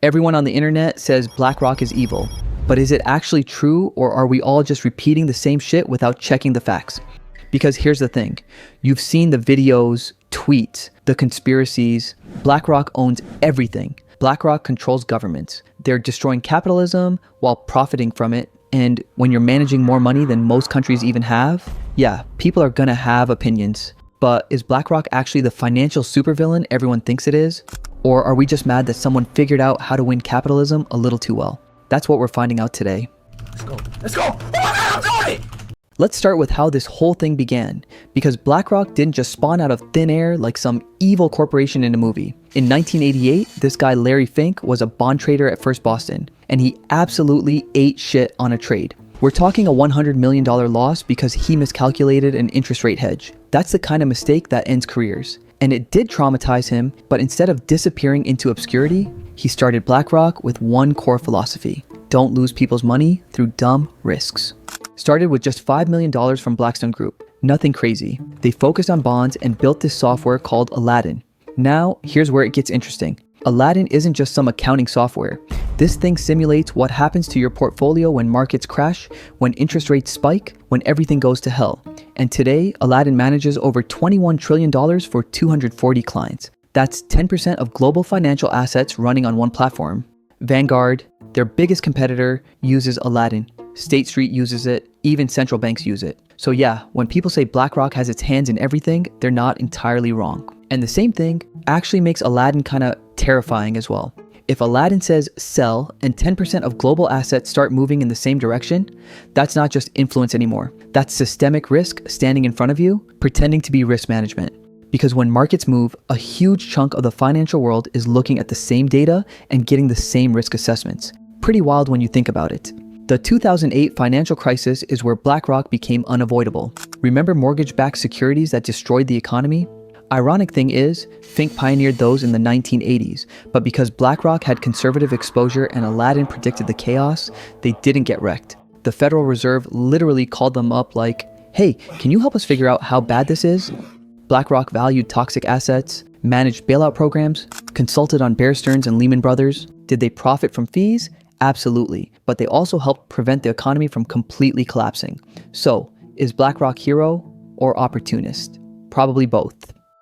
Everyone on the internet says BlackRock is evil, but is it actually true, or are we all just repeating the same shit without checking the facts? Because here's the thing, you've seen the videos, tweets, the conspiracies. BlackRock owns everything. BlackRock controls governments. They're destroying capitalism while profiting from it. And when you're managing more money than most countries even have, yeah, people are gonna have opinions. But is BlackRock actually the financial supervillain everyone thinks it is? Or are we just mad that someone figured out how to win capitalism a little too well? That's what we're finding out today. Let's go. Let's go. Oh my God, I'm doing it! Let's start with how this whole thing began, because BlackRock didn't just spawn out of thin air like some evil corporation in a movie. In 1988, this guy Larry Fink was a bond trader at First Boston, and he absolutely ate shit on a trade. We're talking a $100 million loss because he miscalculated an interest rate hedge. That's the kind of mistake that ends careers. And it did traumatize him, but instead of disappearing into obscurity, he started BlackRock with one core philosophy: don't lose people's money through dumb risks. Started with just $5 million from Blackstone Group. Nothing crazy. They focused on bonds and built this software called Aladdin. Now, here's where it gets interesting. Aladdin isn't just some accounting software. This thing simulates what happens to your portfolio when markets crash, when interest rates spike, when everything goes to hell. And today, Aladdin manages over $21 trillion for 240 clients. That's 10% of global financial assets running on one platform. Vanguard, their biggest competitor, uses Aladdin. State Street uses it, even central banks use it. So yeah, when people say BlackRock has its hands in everything, they're not entirely wrong. And the same thing actually makes Aladdin kinda terrifying as well. If Aladdin says sell and 10% of global assets start moving in the same direction, that's not just influence anymore. That's systemic risk standing in front of you, pretending to be risk management. Because when markets move, a huge chunk of the financial world is looking at the same data and getting the same risk assessments. Pretty wild when you think about it. The 2008 financial crisis is where BlackRock became unavoidable. Remember mortgage-backed securities that destroyed the economy? Ironic thing is, Fink pioneered those in the 1980s, but because BlackRock had conservative exposure and Aladdin predicted the chaos, they didn't get wrecked. The Federal Reserve literally called them up like, hey, can you help us figure out how bad this is? BlackRock valued toxic assets, managed bailout programs, consulted on Bear Stearns and Lehman Brothers. Did they profit from fees? Absolutely, but they also helped prevent the economy from completely collapsing. So, is BlackRock hero or opportunist? Probably both.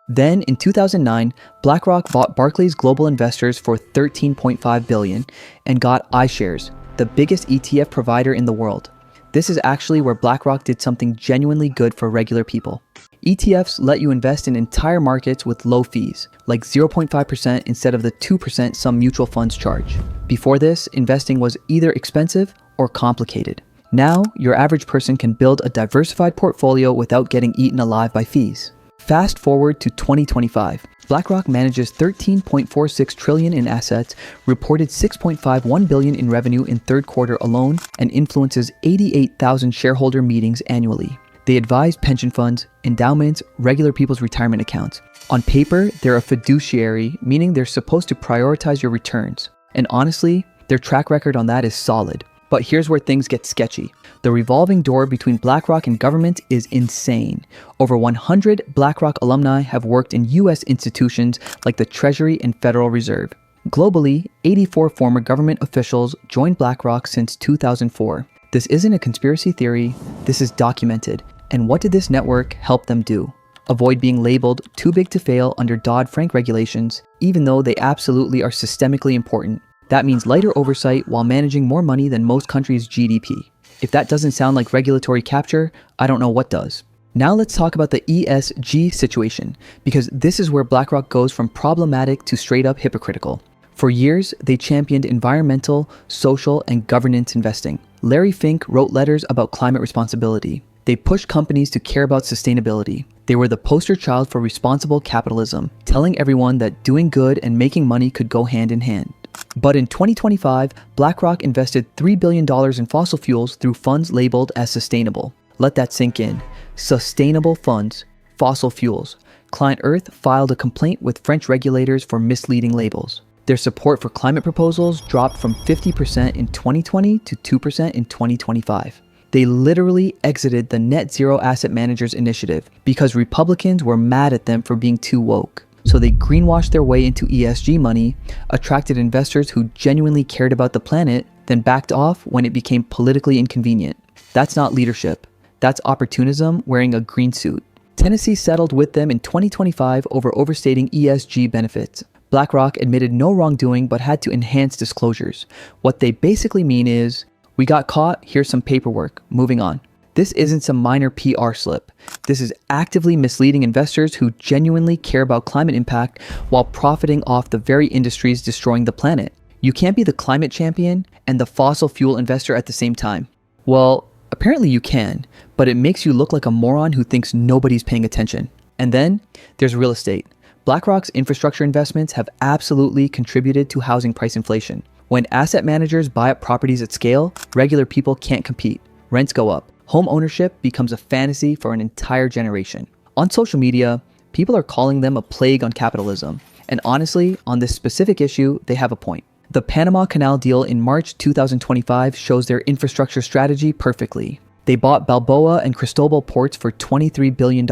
Then, in 2009, BlackRock bought Barclays Global Investors for $13.5 billion and got iShares, the biggest ETF provider in the world. This is actually where BlackRock did something genuinely good for regular people. ETFs let you invest in entire markets with low fees, like 0.5% instead of the 2% some mutual funds charge. Before this, investing was either expensive or complicated. Now, your average person can build a diversified portfolio without getting eaten alive by fees. Fast forward to 2025. BlackRock manages $13.46 trillion in assets, reported $6.51 billion in revenue in third quarter alone, and influences 88,000 shareholder meetings annually. They advise pension funds, endowments, regular people's retirement accounts. On paper, they're a fiduciary, meaning they're supposed to prioritize your returns. And honestly, their track record on that is solid. But here's where things get sketchy. The revolving door between BlackRock and government is insane. Over 100 BlackRock alumni have worked in US institutions like the Treasury and Federal Reserve. Globally, 84 former government officials joined BlackRock since 2004. This isn't a conspiracy theory, this is documented. And what did this network help them do? Avoid being labeled too big to fail under Dodd-Frank regulations, even though they absolutely are systemically important. That means lighter oversight while managing more money than most countries' GDP. If that doesn't sound like regulatory capture, I don't know what does. Now let's talk about the ESG situation, because this is where BlackRock goes from problematic to straight up hypocritical. For years, they championed environmental, social, and governance investing. Larry Fink wrote letters about climate responsibility. They pushed companies to care about sustainability. They were the poster child for responsible capitalism, telling everyone that doing good and making money could go hand in hand. But in 2025, BlackRock invested $3 billion in fossil fuels through funds labeled as sustainable. Let that sink in. Sustainable funds, fossil fuels. Client Earth filed a complaint with French regulators for misleading labels. Their support for climate proposals dropped from 50% in 2020 to 2% in 2025. They literally exited the Net Zero Asset Managers Initiative because Republicans were mad at them for being too woke. So they greenwashed their way into ESG money, attracted investors who genuinely cared about the planet, then backed off when it became politically inconvenient. That's not leadership. That's opportunism wearing a green suit. Tennessee settled with them in 2025 over overstating ESG benefits. BlackRock admitted no wrongdoing but had to enhance disclosures. What they basically mean is, we got caught, here's some paperwork, moving on. This isn't some minor PR slip. This is actively misleading investors who genuinely care about climate impact while profiting off the very industries destroying the planet. You can't be the climate champion and the fossil fuel investor at the same time. Well, apparently you can, but it makes you look like a moron who thinks nobody's paying attention. And then there's real estate. BlackRock's infrastructure investments have absolutely contributed to housing price inflation. When asset managers buy up properties at scale, regular people can't compete. Rents go up. Home ownership becomes a fantasy for an entire generation. On social media, people are calling them a plague on capitalism. And honestly, on this specific issue, they have a point. The Panama Canal deal in March 2025 shows their infrastructure strategy perfectly. They bought Balboa and Cristobal ports for $23 billion,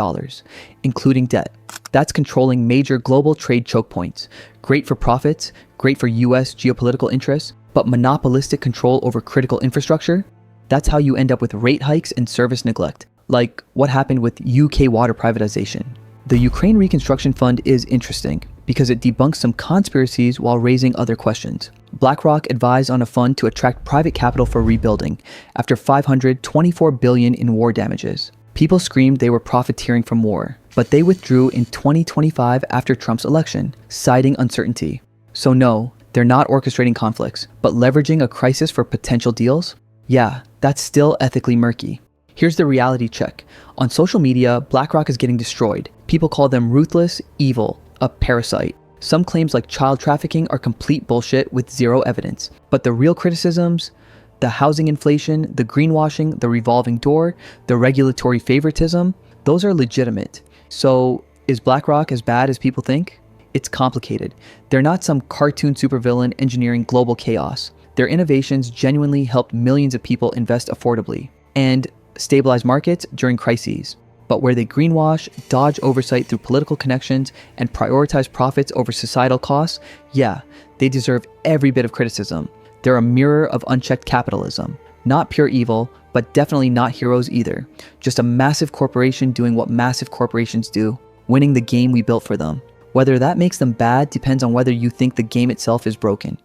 including debt. That's controlling major global trade choke points. Great for profits, great for US geopolitical interests, but monopolistic control over critical infrastructure? That's how you end up with rate hikes and service neglect, like what happened with UK water privatization. The Ukraine Reconstruction Fund is interesting because it debunks some conspiracies while raising other questions. BlackRock advised on a fund to attract private capital for rebuilding after $524 billion in war damages. People screamed they were profiteering from war, but they withdrew in 2025 after Trump's election, citing uncertainty. So no, they're not orchestrating conflicts, but leveraging a crisis for potential deals? Yeah, that's still ethically murky. Here's the reality check. On social media, BlackRock is getting destroyed. People call them ruthless, evil, a parasite. Some claims like child trafficking are complete bullshit with zero evidence. But the real criticisms, the housing inflation, the greenwashing, the revolving door, the regulatory favoritism, those are legitimate. So is BlackRock as bad as people think? It's complicated. They're not some cartoon supervillain engineering global chaos. Their innovations genuinely helped millions of people invest affordably and stabilize markets during crises. But where they greenwash, dodge oversight through political connections, and prioritize profits over societal costs, yeah, they deserve every bit of criticism. They're a mirror of unchecked capitalism. Not pure evil, but definitely not heroes either. Just a massive corporation doing what massive corporations do, winning the game we built for them. Whether that makes them bad depends on whether you think the game itself is broken.